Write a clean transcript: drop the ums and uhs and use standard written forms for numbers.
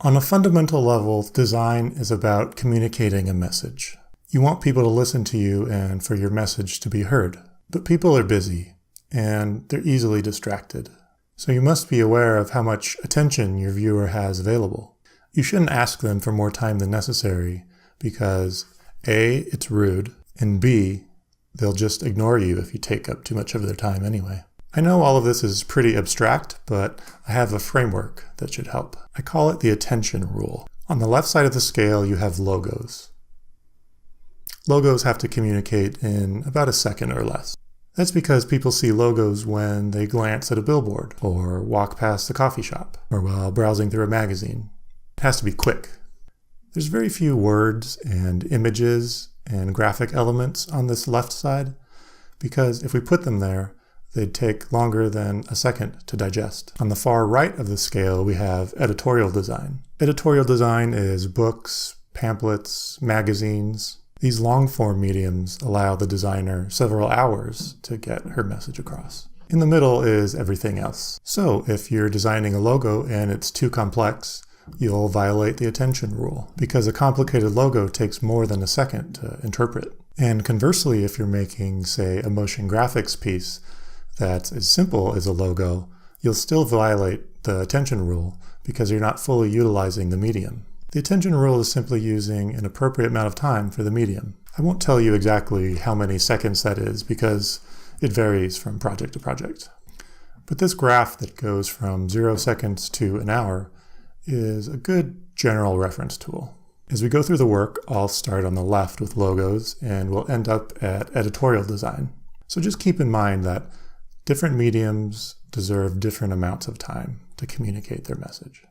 On a fundamental level, design is about communicating a message. You want people to listen to you and for your message to be heard. But people are busy, and they're easily distracted. So you must be aware of how much attention your viewer has available. You shouldn't ask them for more time than necessary because A, it's rude, and B, they'll just ignore you if you take up too much of their time anyway. I know all of this is pretty abstract, but I have a framework that should help. I call it the attention rule. On the left side of the scale, you have logos. Logos have to communicate in about a second or less. That's because people see logos when they glance at a billboard, or walk past the coffee shop, or while browsing through a magazine. It has to be quick. There's very few words and images and graphic elements on this left side, because if we put them there, they'd take longer than a second to digest. On the far right of the scale, we have editorial design. Editorial design is books, pamphlets, magazines. These long-form mediums allow the designer several hours to get her message across. In the middle is everything else. So if you're designing a logo and it's too complex, you'll violate the attention rule, because a complicated logo takes more than a second to interpret. And conversely, if you're making, say, a motion graphics piece that's as simple as a logo, you'll still violate the attention rule because you're not fully utilizing the medium. The attention rule is simply using an appropriate amount of time for the medium. I won't tell you exactly how many seconds that is because it varies from project to project. But this graph that goes from 0 seconds to an hour is a good general reference tool. As we go through the work, I'll start on the left with logos and we'll end up at editorial design. So just keep in mind that different mediums deserve different amounts of time to communicate their message.